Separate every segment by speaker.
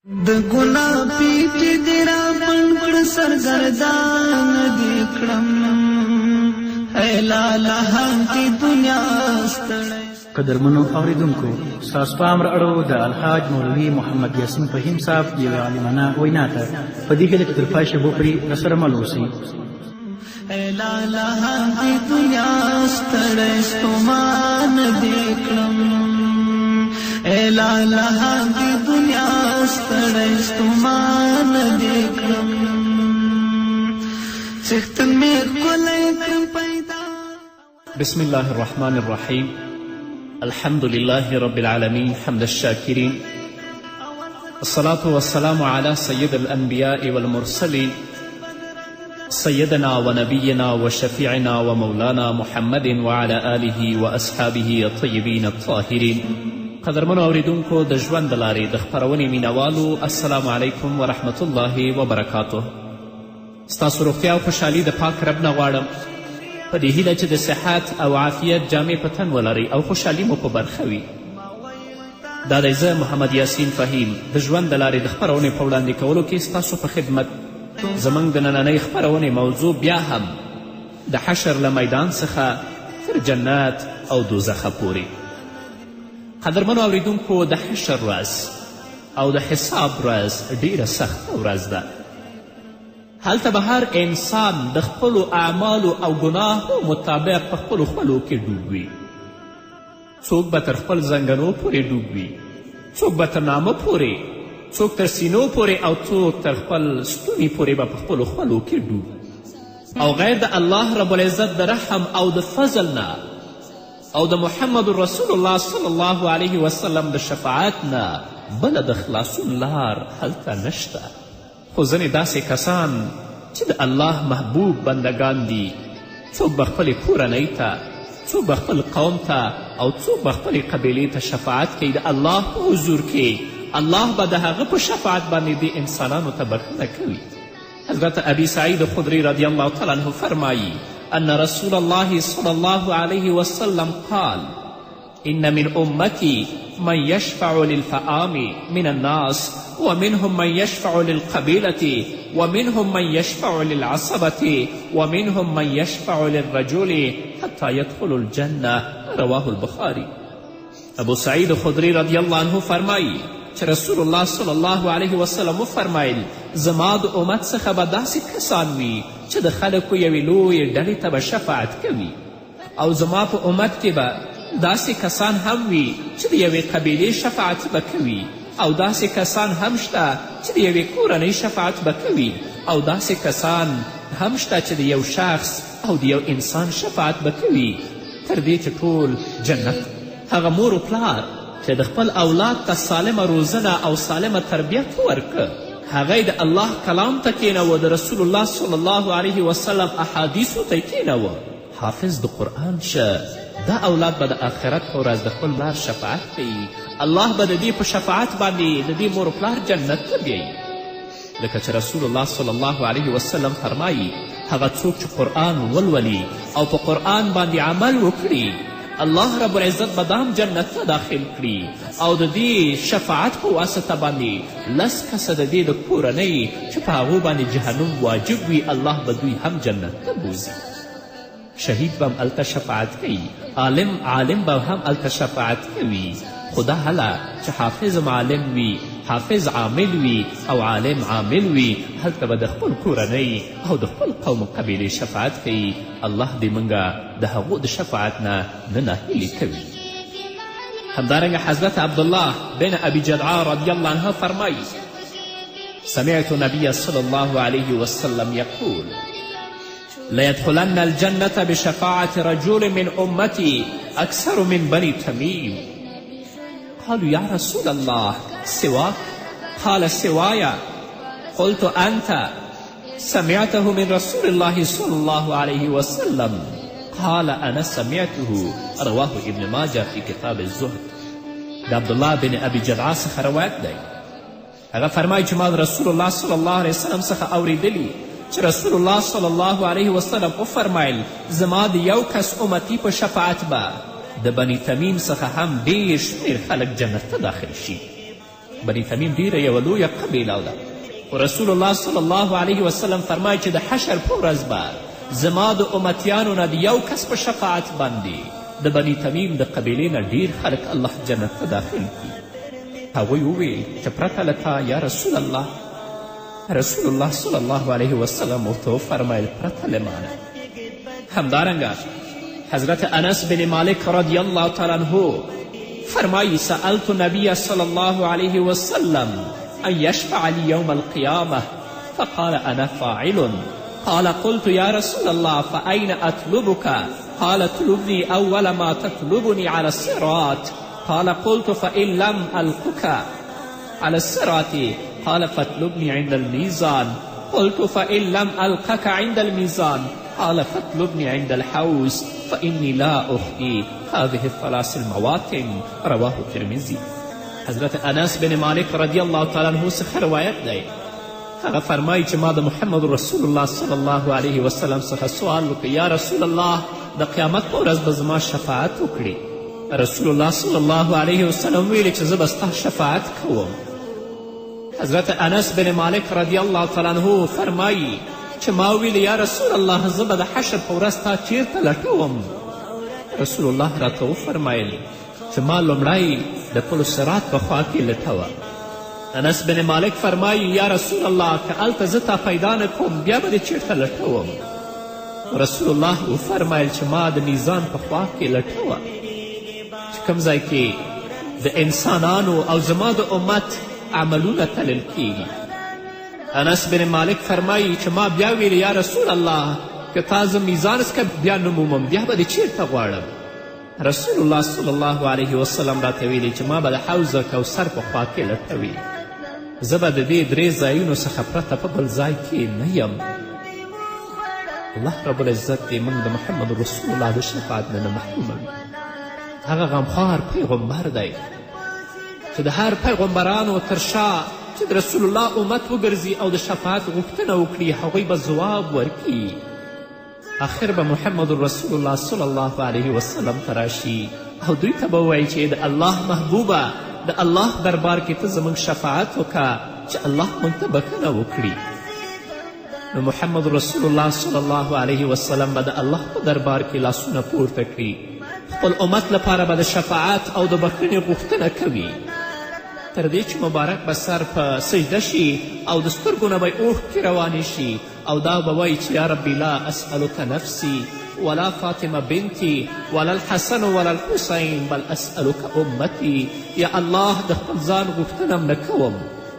Speaker 1: د ګناه پیټ دې را پنډ کړ سرګردان دې کړم اے لالا دې دنیا ستړی.
Speaker 2: قدرمنو اورېدونکو، ستاسو پام را اړوو د الحاج مولوي محمد یاسین فهیم صاحب یوې عالمانه وینا ته. په دې هیله چې تر پای شېبو پورې راسره مل اوسئ.
Speaker 1: اے لالا دې دنیا ستړی ستومان دې کړم اے لالا دې دنیا ستړی ستومان دې کړم څښتن مې ښکلی کړم پیدا.
Speaker 3: بسم الله الرحمن الرحيم. الحمد لله رب العالمين حمد الشاكرين، الصلاة والسلام على سيد الأنبياء والمرسلين سيدنا ونبينا وشفيعنا ومولانا محمد وعلى آله وأصحابه الطيبين الطاهرين. قدرمنو اوریدونکو د ژوند د لارې د خپرونې مینوالو، السلام علیکم ورحمة الله وبرکاته. ستاسو روغتیا او خوشحالي د پاک رب نه غواړم، په دې هیله چې د صحت او عافیت جامې په تن ولرئ او خوشحالي مو په برخه وي. دا دی زه محمد یاسین فهیم د ژوند د لارې د خپرونې په وړاندې کولو کې ستاسو په خدمت. زموږ د نننۍ خپرونې موضوع بیا هم د حشر له میدان څخه تر جنت او دوزخه پورې. قدرمنو اوریدونکو، د حشر ورځ او د حساب ورځ ډیره سخته ورځ ده. هلته به هر انسان د خپلو اعمالو او ګناهو مطابق په خپلو خپلو کې ډوب وي. څوک به تر خپل زنګنو پورې ډوب وي، څوک به تر نامه پورې، څوک تر سینو پورې او څوک تر خپل ستوني پورې به په خپلو خپلو کې ډوب او غیر د الله رب العزت د رحم او د فضل نه او د محمد رسول الله صلی الله علیه وسلم د شفاعت نه بله د خلاصون لار هلته نشته. خو ځینې داسې کسان چې د الله محبوب بندگان دي، څوک به خپلې کورنۍ ته، څوک به خپل قوم ته او څوک به خپلې قبیلې ته شفاعت کوي. د الله په حضور کې الله به د هغه په شفاعت باندې دې انسانانو ته بخښنه کوي. حضرت ابي سعید خدری رضی الله تعالی عنه فرمایی ان رسول الله صلی الله علیه وسلم قال ان من امتی من يشفع للفئام من الناس ومنهم من يشفع للقبيلة ومنهم من يشفع للعصبة ومنهم من يشفع للرجل حتى يدخل الجنة. رواه البخاري. ابو سعید خدری رضی الله عنه فرمایی چې رسول الله صلی الله علیه وسلم وفرمیل زما د امت څخه به داسې کسان وي چې د خلکو یوې لویې ډلې ته به شفاعت کوي، او زما په امت کې به داسې کسان هم وي چې د یوې قبیلې شفاعت به کوي، او داسې کسان هم شته چې د یوې کورنۍ شفاعت به کوي، او داسې کسان هم شته چې د یو شخص او د یو انسان شفاعت به کوي، تر دې چې ټول جنت. هغه مور و پلار چې د خپل اولاد ته سالمه روزنه او سالمه تربیت ورکه، هغه د الله کلام ته کینوه، د رسول الله صلی الله علیه وسلم احادیثو ته کینوه، حافظ د قرآن شه، دا اولاد به د آخرت په ورځ د خپل پلار شفاعت کوي. الله به د دې په شفاعت باندې د دې مور و پلار جنت ته بیایي. لکه چې رسول الله صلی الله علیه وسلم فرمایي هغه څوک چې قرآن ولولي او په قرآن باندې عمل وکړي، الله رب العزت به دام جنت ته داخل کړي، او د دې شفاعت په واسطه باندې 10 کسه د دې د کورنۍ چې په هغو باندې جهنم واجب وي، الله به دوی هم جنت ته بوزي. شهید به هم هلته شفاعت کوي، عالم به هم هلته شفاعت کوي. خو دا هله چې حافظ عالم وي، حافظ عامل وي او عالم عامل وي، هلته به د خپل کورنۍ او د خپل قوم و قبیلې شفاعت کوي. الله دې موږ د هغو د شفاعت نه ناهیلي کوي. همدارنګه حضرت عبدالله بن ابي جدعه رضی الله عنه فرمایي سمعت نبی صلی الله علیه وسلم یقول لیدخلن الجنة بشفاعة رجل من امتی اکثر من بني تمیم. قالوا يا رسول الله سواك؟ قال سواي. قلت أنت سمعته من رسول الله صلى الله عليه وسلم؟ قال أنا سمعته. رواه ابن ماجه في كتاب الزهد. د عبدالله بن ابي جدعه څخه روایت دی. هغه فرمایي چې ما رسول الله صلی الله علیه وسلم څخه اوریدلی چې رسول الله صلی الله علیه وسلم وفرمایل زما د یو کس امتی په شفاعت به د بني تمیم څخه هم ډیر شمیر خلک جنت ته داخل شي. بني تمیم ډیره یوه لویه قبیله ده. خو رسول الله صلی الله علیه وسلم فرمایي چې د حشر په ورځ به زما د امتیانو نه د یو کس په شفاعت باندې د بني تمیم د قبیلې نه ډیر خلک الله جنت ته داخل کړي. هغوی وویل چې پرته له تا یا رسول الله. رسول الله صلی الله علیه وسلم ورته وفرمیل پرته له ما نه. همدارنګه حضرت انس بن مالک رضی الله تعالی عنه فرمایی سألت نبی صلی الله علیه وسلم ان یشفع لی یوم القیامة فقال انا فاعل. قال قلت یا رسول الله فأين أطلبك؟ قال اطلبني أول ما تطلبني على الصراط. قال قلت فإن لم ألقك على الصراط قال فاطلبني عند الميزان. قلت فإن لم ألقك عند الميزان قال فاطلبني عند الحوض فإني لا أخفي هذه الثلاث المواطن. رواه الترمذي. حضرت انس بن مالک رضی الله تعالی عنه څخه روایت دی. هغه فرمایي چې ما د محمد رسول الله صلی الله علیه وسلم څخه سوال وکړ یا رسول الله د قیامت په ورځ به زما شفاعت وکړي. رسول الله صلی الله علیه وسلم ویلي چې زه به ستا شفاعت کوم. حضرت انس بن مالک رضی الله تعالی عنه فرمایي چې ما ویلي یا رسول الله زه به د حشر په ورځ تا چیرته لټوم. رسول الله راته وفرمایل چې ما لومړی د پل صراط په خوا کې لټوه. انس بن مالک فرمایي یا رسول الله که هلته زه تا پیدا نه کوم بیا به دې چیرته لټوم. رسول الله وفرمایل چې ما د میزان په خوا کې لټوه چې کوم ځای کې د انسانانو او زما د امت عملونه تلل کیږي. انس بن مالک فرمایي چې ما بیا ویل یا رسول الله که تا زه میزان څخه بیا نه مومم بیا به دې چیرته غواړم. رسول الله صلی الله علیه وسلم راته ویلي چې ما به د حوض کوثر په خوا کې لټوي. زه به د دې درې ځایونو څخه پرته په بل ځای کې نه یم. الله رب العزت دې موږ د محمد رسول الله د شفاعت نه محروموي. هغه غمخوار پیغمبر دی چې د هر پیغمبرانو تر شا چې د رسول الله امت وګرځي او د شفاعت غوښتنه وکړي هغوی به ځواب ورکړي. آخر به محمد رسول الله صلی الله علیه وسلم ته راشي او دوی ته به ووایي چې د الله محبوبه د الله دربار کې ته زموږ شفاعت وکړه چې الله موږ ته بښنه وکړي. نو محمد رسول الله صلی الله علیه وسلم به د الله په دربار کې لاسونه پورته کړي. خپل امت لپاره به د شفاعت او د بښنې غوښتنه کوي تر دې چې مبارک به سر په سجده شي او د سترګو نه به اوښکې روانې شي او دا به وایي چې یا ربي لا اسألک نفسي ولا فاطمه بنتي ولا الحسن ولا الحسین بل اسألک امتي. یا الله د خپل ځان غوښتنه م نه کوم،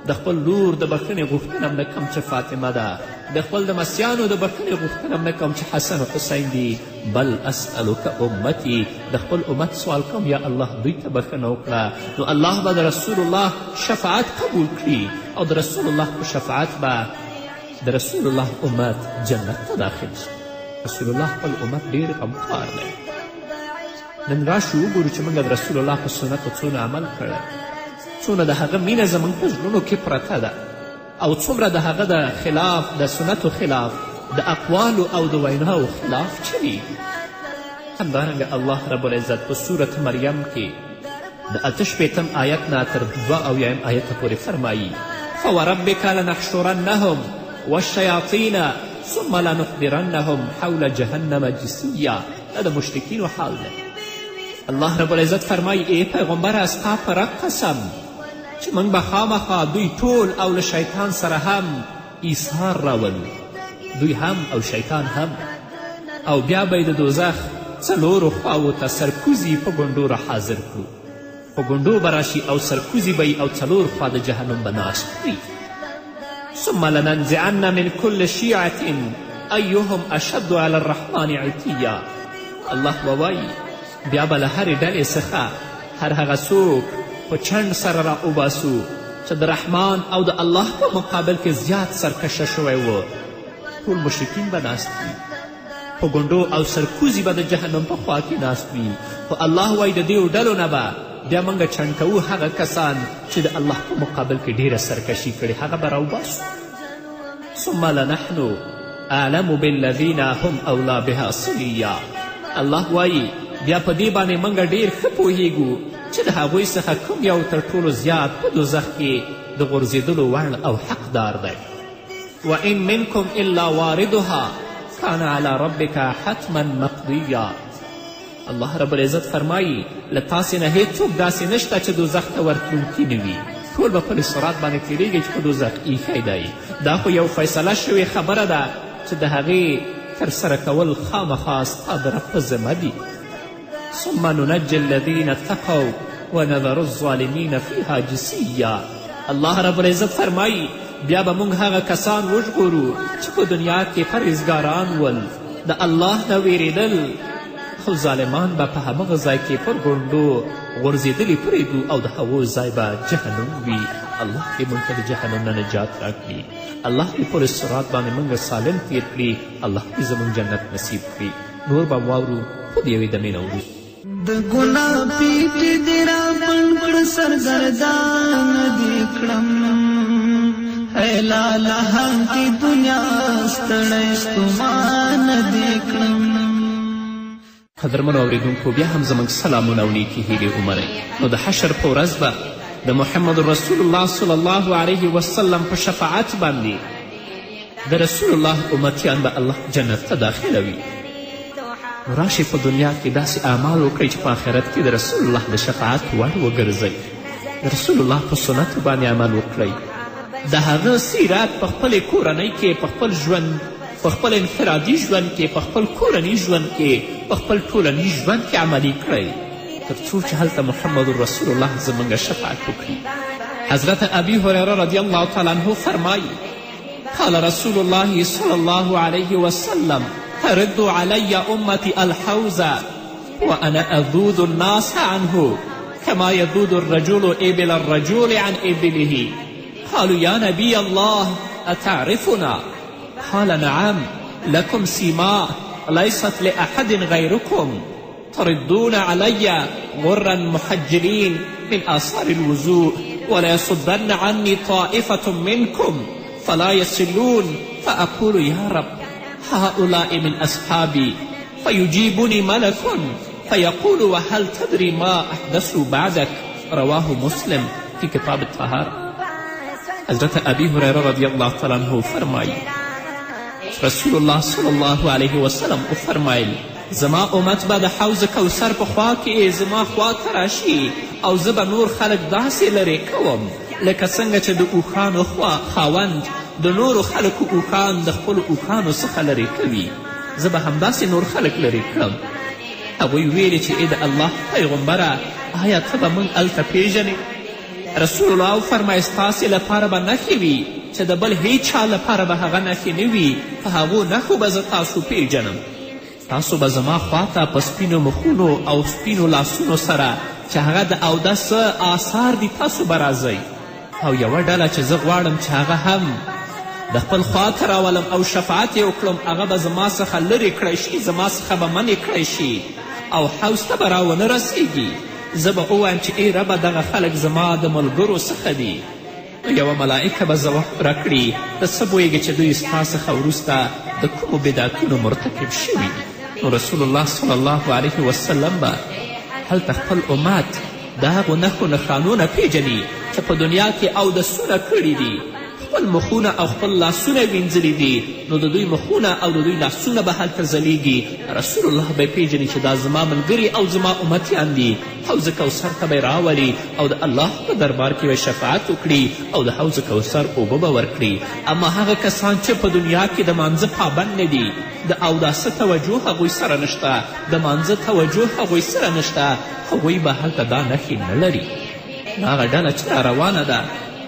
Speaker 3: د خپل لور د بښنې غوښتنه م نه کوم چې فاطمه ده، د خپل د مسیانو د بښنې غوښتنه م نه کوم چې حسن و حسین دي، بل اسألک امتي. د خپل امت سوال کوم یا الله دوی ته بښنه وکړه. نو الله به د رسول الله شفاعت قبول کړي او د رسول الله په شفاعت به د رسول الله امت جنت ته داخل شي. رسول الله خپل امت ډېر غمخوار دی. نن راشو وګورو چې موږ د رسول الله په سنتو څونه عمل کړی، څونه د هغه مینه زموږ په زړونو کې پرته ده او څومره د هغه د خلاف د سنتو خلاف د اقوالو او د ویناو خلاف چوي. همدارنګه الله رب العزت په صورت مریم کې د 8 آیت نه تر 2 آیته پورې فرمایي فوربک لنحشرنهم والشیاطین ثم لنحضرنهم حول جهنم جثیا. دا د مشرکینو حال دی. الله رب العزت فرمایي ای پیغمبره ستا په رب قسم چې موږ به خامخا دوی ټول او له شیطان سره هم ایثار راولو، دوی هم او شیطان هم، او بیا به یې د دوزخ څلورو خواو ته سرکوزي په ګونډو را حاضر کړو. په ګونډو به راشي او سرکوزي به او څلور خوا د جهنم به ناست وي. ثم لننزعن من كل شیعة ایهم اشد علی الرحمن عتیا. الله به وایي بیا به له هرې ډلې څخه هر هغه څوک په چنډ سره را وباسو چې د رحمان او د الله په مقابل کې زیات سرکشه شوی و. ټول مشرکین به ناست وي، په ګونډو او سرکوزي به د جهنم په خوا کې ناست وي. خو الله وایي د دې ډلو نه به بیا موږ چنډ کوو هغه کسان چې د الله په مقابل کې ډیره سرکشي کړې، هغه به راوباسو. ثم لنحن اعلم بالذین هم اولی بها صلیا. الله وایي بیا په دې باندې موږ ډېر ښه پوهیږو چې د هغوی څخه کوم یو تر ټولو زیات په دوزخ کې د غورځېدلو وړ او حقدار دی. وان منکم الا واردها کان علی ربک حتما مقضیا. الله رب العزت فرمایي له تاسې نه هیڅوک داسې نشته چې دوزخ ته ورتلونکي نه وي. ټول به په صراط باندې تېرېږي چې په دوزخ ایښی دی. دا خو یو فیصله شوې خبره ده چې د هغې ترسره کول خامخا ستا د رب په ذمه دي. ثم ننجي الذین اتقوا ونذر الظالمین فیها جثیا. الله رب العزت فرمایي بیا به موږ هغه کسان وژغورو چې په دنیا کې پرهیزګاران ول، د الله نه ویرېدل، خو ظالمان به په همغه ځای کې پر ګونډو غورځېدلي پرېږدو او د هغو ځای به جهنم وي. الله دې موږ ته د جهنم نه نجات راکړي. الله دې پر صراط باندې موږ سالم تیر کړي. الله دې زموږ جنت نصیب کړي. نور به واورو خو د یوې دمې نه وروسته.
Speaker 1: د ګناه پیټ دې را بند کړ سرګردان دې کړم، ای لالا هغې دنیا ستړی ستومان دې کړم.
Speaker 3: قدرمنو اورېدونکو بیا هم زموږ سلامونه او نیکې هیلې ومنئ. نو د حشر په ورځ به د محمد رسول الله صلی الله علیه وسلم په شفاعت باندې د رسول الله امتیان به الله جنت ته داخلوي. نو راشئ په دنیا کې داسې اعمال وکړئ چې په آخرت کې د رسول الله د شفاعت وړ وګرځئ. د رسول الله په سنتو باندې عمل وکړئ. د هغه سیرت په خپلې کورنۍ کې، په خپل ژوند، په خپل انفرادي ژوند کې، په خپل کورني ژوند کې، په خپل ټولني ژوند کې عملي کړئ تر څو چې هلته محمد رسول الله زموږ شفاعت وکړي. حضرت ابي هريره رضی الله تعالی عنه فرمایي قال رسول الله صلی الله علیه وسلم ترد علی امتی الحوض وانا اذود الناس عنه كما يذود الرجل ابل الرجل عن ابله. قالوا يا نبي الله أتعرفنا؟ قال نعم لكم سيماء ليست لأحد غيركم تردون علي غرا محجلين من آثار الوضوء ولا يصدن عني طائفة منكم فلا يصلون فأقول يا رب هؤلاء من أصحابي فيجيبني ملك فيقول وهل تدري ما أحدثوا بعدك؟ رواه مسلم في كتاب الطهارة. حضرت ابی هریره رضی الله تعالی عنه فرمایي رسول الله صلی الله علیه وسلم وفرمایل زما امت به د حوض کوثر په خوا کې زما خوا ته راشي او زه به نور خلک داسې لرې کوم لکه څنګه چې د اوښانو خاوند د نورو خلکو اوښان د خپلو اوښانو څخه لرې کوي. زه به همداسې نور خلک لرې کړم. هغوی ویلې چې ای د الله پیغمبره آیا ته به موږ هلته پیژنې؟ رسول الله فرمایي ستاسې لپاره به نښې وي چې د بل هیڅ چا لپاره به هغه نښې نه وي. په هغو نښو به زه تاسو پیژنم. تاسو به زما خواته په سپینو مخونو او سپینو لاسونو سره چې هغه د اودس آثار دي تاسو به راځئ. او یوه ډله چې زه غواړم چې هغه هم د خپل خواته راولم او شفاعت یې وکړم هغه به زما څخه لرې کړی شي، زما څخه به منې کړی شي او حوض ته به راونه رسیږي. زه به ووایم چې ای ربه دغه خلک زما د ملګرو څخه دي. یوه ملائکه به ځواب راکړي ته څه پوهېږې چې دوی ستا څخه وروسته د کومو بدعتونو مرتکب شوي. نو رسول الله صلی الله علیه وسلم به هلته خپل امت د هغو نښو نښانونه پیژني چې په دنیا کې اودسونه کړي دي، خپل مخونه او خپل لاسونه وینځلي دي. نو د دوی مخونه او د دوی لاسونه به هلته ځلیږي. رسول الله به پیژني چې دا زما ملګري او زما امتیان دي. حوض کوثر ته به راولي او د الله په دربار کې به شفاعت وکړي او د حوض کوثر اوبه به ورکړي. اما هغه کسان چې په دنیا کې د مانځه پابند نه دي، د اوداسه توجه هغوی سره نشته، د مانځه توجه هغوی سره نشته، هغوی به هلته دا نښې نه لري. نو هغه ډله چې راروانه ده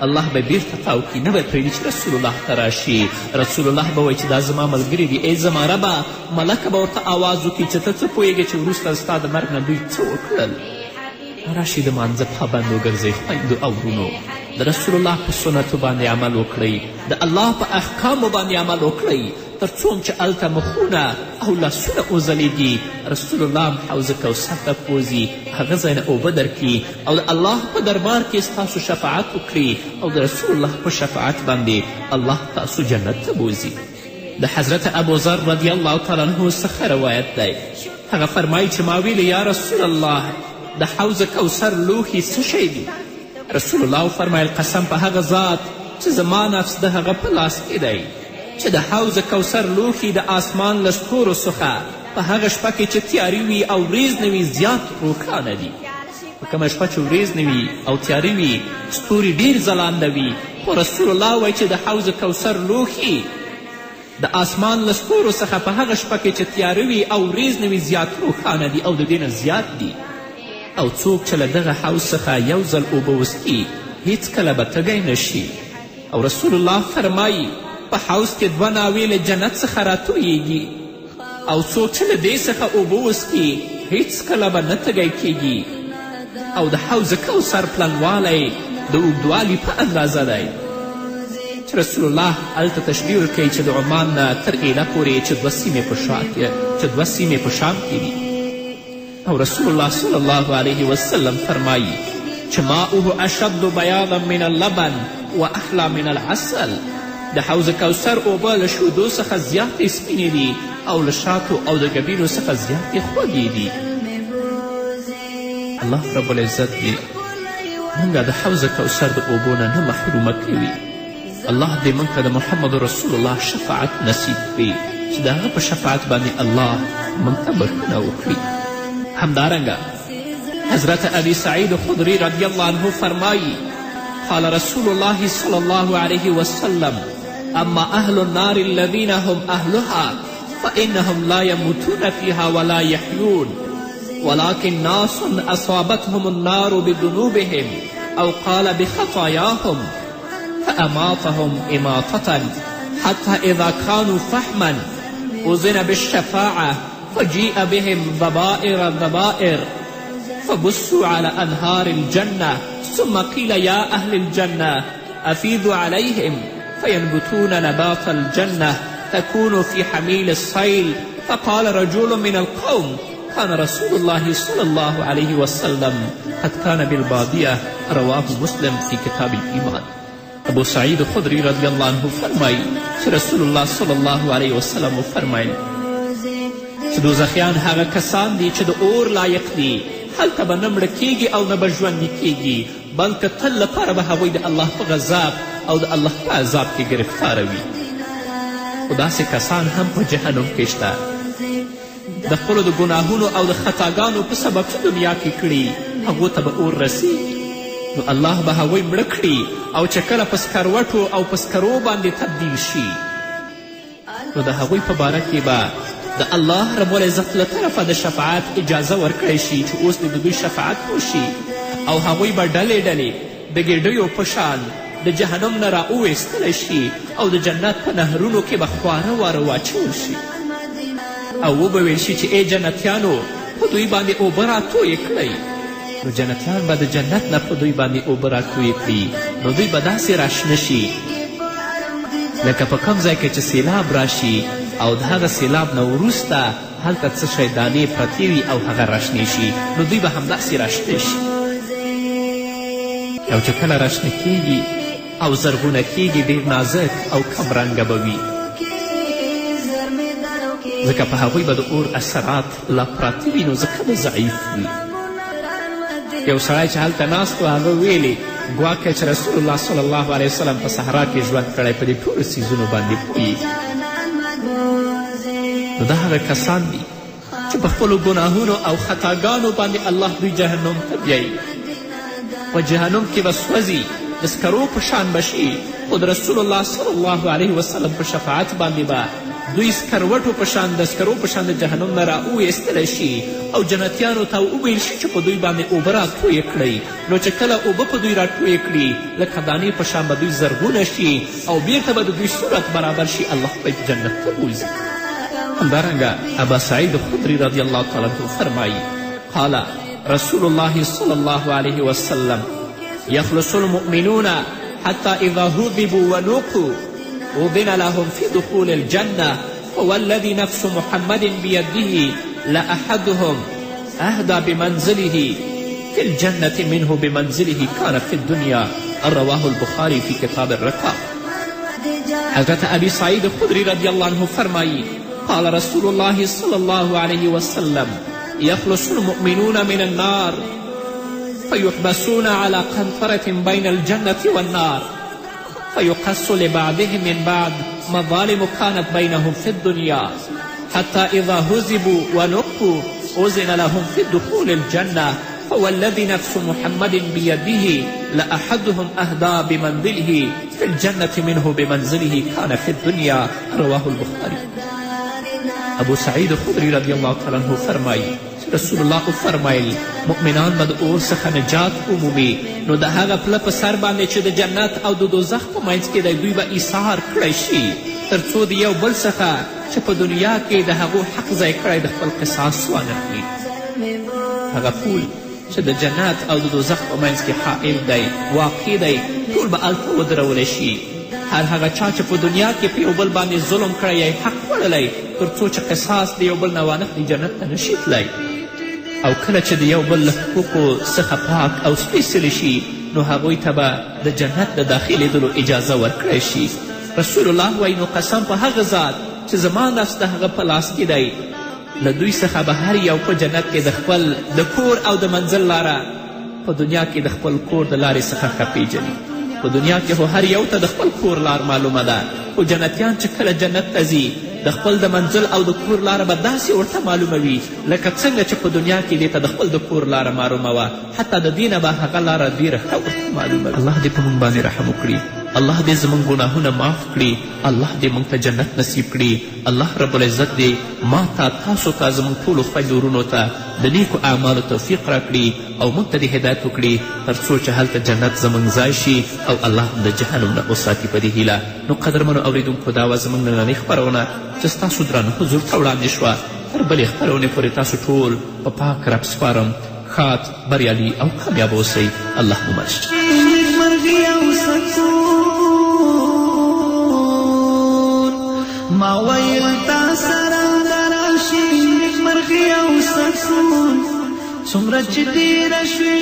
Speaker 3: الله به بیرته تاو کړي، نه به پرېږدي چې رسول الله ته راشي. رسول الله به وایي چې دا زما ملګري دي. ای زما ربه ملکه به ورته آواز وکړي چې ته څه پوهېږې چې وروسته ستا د مرګ نه دوی څه وکړل؟ راشي د مانځه پابند وګرځئ خویندو او ورونو. د رسول الله په سنتو باندې عمل وکړئ، د الله په احکامو باندې عمل وکړئ تر څو چې هلته مخونه او لاسونه وځلیږي. رسول الله حوض کوثر ته بوځي، هغه ځای نه اوبه درکړي او د الله په دربار کې ستاسو شفاعت وکړي او د رسول الله په شفاعت باندې الله تاسو جنت ته بوځي. د حضرت ابوذر رضی الله تعالی عنه څخه روایت دی. هغه فرمایي چې ما ویلې یا رسول الله د حوض کوثر لوښي څه شی دي؟ رسول الله وفرمیل قسم په هغه ذات چې زما نفس د هغه په لاس کې دی چې د حوض کوثر لوښي د آسمان له ستورو څخه په هغه شپه کې چې تیارې وي او ورېځ نه وي زیات روښانه دي. په کومه شپه چې ورېځ نه وي او تیارې وي ستوري ډېر ځلانده وي، خو رسول الله وایي چې د حوض کوثر لوښي د آسمان له ستورو څخه په هغه شپه کې چې تیاره وي او ورېځ نه وي زیات روښانه دي او د دې نه زیات دي. او څوک چې له دغه حوض څخه یو ځل اوبه وڅښي هیڅکله به تږی نشي. او رسول الله فرمایي په حوض کې 2 ناوې له جنت څخه راتویږي او څوک چې له دې څخه اوبه وڅښي هیڅکله به نه تږی کیږي. او د حوض کوثر پلنوالی د اوږدوالي په اندازه دی چې رسول الله هلته تشبیه ورکوي چې د عمان نه تر ایله پورې چې 2 سیمې په شام کې دي. او رسول الله صلی الله علیه وسلم فرمایي چې ماؤه اشد بیاضا من اللبن و احلا من العسل. د حوض کوثر اوبه له شودو څخه زیاتې سپینې دي او له شاتو او د ګبینو څخه زیاتې خوږې دي. الله رب العزت دې موږ د حوض کوثر د اوبو نه محرومه کوي. الله دې موږ ته د محمد رسول الله شفاعت نصیب کړي چې د هغه په شفاعت باندې الله موږ ته بښنه وکړي. همدارنګه حضرت ابي سعید خدری رضی الله عنه فرمایي قال رسول الله صلی الله علیه وسلم اما اهل النار الذین هم اهلها فانهم لا يموتون فيها ولا يحيون ولكن ناس اصابتهم النار بذنوبهم او قال بخطاياهم فاماتهم اماطة حتى اذا كانوا فحما اذن بالشفاعة فجيء بهم ضبائر فبصوا على أنهار الجنة ثم قيل يا أهل الجنة أفيضوا عليهم فينبتون نبات الجنة تكون في حميل الصيل. فقال رجل من القوم كان رسول الله صلى الله عليه وسلم قد كان بالبادية. رواه مسلم في كتاب الإيمان. ابو سعید خدری رضی الله عنه فرمایي چې رسول الله صلی الله علیه وسلم وفرمیل چې دوزخیان هغه کسان دي چې د اور لایق دي، هلته به نه مړه کیږي او نه به ژوندي کیږي، بلکې تل لپاره به هغوی د الله په غضب او د الله په عذاب کې ګرفتاره وي. خو داسې کسان هم په جهنم کې شته د خپلو د ګناهونو او د خطاګانو په سبب چې دنیا کې کړي هغو ته به اور رسي، نو الله به هغوی مړه کړي او چې کله په سکروټو او په سکرو باندې تبدیل شي نو د هغوی په باره کې به د الله رب العزت له طرفه د شفاعت اجازه ورکړی شي چې اوس د دوی شفاعت وشي او هغوی به ډلې ډلې د ګیډیو په شان د جهنم نه راوویستلی شي او د جنت په نهرونو کې به خواره واره واچول شي او وبه ویل شي چې ای جنتیانو په دوی باندې اوبه راتویې کړئ. نو جنتیان به د جنت نه په دوی باندې اوبه راتویې کړي نو دوی به داسې راشنه شي لکه په کوم ځای کې چې سیلاب راشي او د هغه سیلاب نه وروسته هلته څه شی دانې پرتې وي او هغه راشنې شي نو دوی به همداسې راشنه شي. او چې کله راشنه کیږي او زرغونه کیږي ډېر نازک او کم رنګه به وي ځکه په هغوی به د اور اثرات لا پراته وي نو ځکه به ضعیف وي. یو سړی چې هلته ناست و هغه ویلې ګواکه چې رسول الله صلی الله علیه وسلم په صحرا کې ژوند کړی په دې ټولو څیزونو باندې پوهیږي. نو دا هغه کسان دي چې په خپلو ګناهونو او خطاګانو باندې الله دوی جهنم ته بیایي. په جهنم کې به سوځي د سکرو په شان به شي خو د رسول الله صلی الله علیه وسلم په شفاعت باندې به دوی سکروټو په شان د سکرو په شان د جهنم نه راوایستلی شي او جنتیانو ته وویل شي چې په دوی باندې اوبه راتویې کړئ. نو چې کله اوبه په دوی راټویې کړي لکه دانې په شان به دوی زرغونه شي او بیرته به د دوی صورت برابر شي الله به جنت ته بوځي. همدارنګه ابا سعید خدری رضی الله تعالی عنه فرمایي قال رسول الله صلی الله علیه وسلم يخلص المؤمنون حتى اذا هذبوا ونوقوا أذن لهم في دخول الجنة والذي نفس محمد بيده لأحدهم أهدى بمنزله في الجنة منه بمنزله كان في الدنيا. رواه البخاري في كتاب الرقاق. حضرت أبي سعید خدری رضی الله عنه فرمایي قال رسول الله صلى الله عليه وسلم يخلص المؤمنون من النار فيحبسون على قنطرة بين الجنة والنار فيقص لبعضهم من بعض مظالم كانت بينهم في الدنيا حتى إذا هزبوا ونقوا أذن لهم في دخول الجنة فوالذي نفس محمد بيده لأحدهم أهدى بمنزله في الجنة منه بمنزله كان في الدنيا. رواه البخاري. ابو سعید خدری رضی الله تعالی عنه فرمایي رسول الله فرمایل مؤمنان به د اور څخه نجات ومومي نو د هغه پله په سر باندې چې د جنت او د دوزخ په منځ کې دی دوی به ایثار کړی شي تر څو د یو بل څخه چې په دنیا کې د هغو حق ځای کړی د خپل قصاص وانخلي. هغه پول چې د جنت او د دوزخ په منځ کې حائل دی واقع دی ټول به هلته ودرولی شي. هر هغه چا چې په دنیا کې په یو بل باندې ظلم کړی یا حق خوړلی تر څو چې قصاص د یو بل نه وانخلي جنت ته نشي تللی. او کله چې د یو بل له حقوقو څخه پاک او سپېڅلي شي نو هغوی ته به د جنت د داخلېدلو اجازه ورکړی شي. رسول الله وایي نو قسم په هغه ذات چې زما نفس د هغه په لاس کې دی له دوی څخه به هر یو په جنت کې د خپل د کور او د منزل لاره په دنیا کې د خپل کور د لارې څخه ښه پیژني. په دنیا کې خو هر یو ته د خپل کور لار معلومه ده خو جنتیان چې کله جنت ته ځي د خپل د منزل او د کور لاره به داسې ورته معلومه وي لکه څنګه چې په دنیا کې دې ته د خپل د کور لاره معلومه وه حتی د دې نه به هغه لاره ډېره ښه ورته معلومه وي. الله دې په موږ باندې رحم وکړي. الله دې زموږ ګناهونه معاف کړي. الله دې موږ ته جنت نصیب کړي. الله رب العزت دې ما ته تاسو ته زموږ ټولو خویندو ورونو ته د نیکو اعمالو توفیق راکړي او موږ ته دې هدایت وکړي تر څو چې هلته جنت زموږ ځای شي او الله هم د جهنم نه وساتي په دې هیله. نو قدرمنو اورېدونکو دا وه زموږ نننۍ خپرونه چې ستاسو درانه حضور ته وړاندې شوه. تر بلې خپرونې پورې تاسو ټول په پاک رب سپارم. ښاد بریالي او کامیاب اوسئ. الله مو مل شي.
Speaker 1: نیکمرغي او سکون ما ویل تا سره راشي نیکمرغي او سکون څومره چې تېره شوې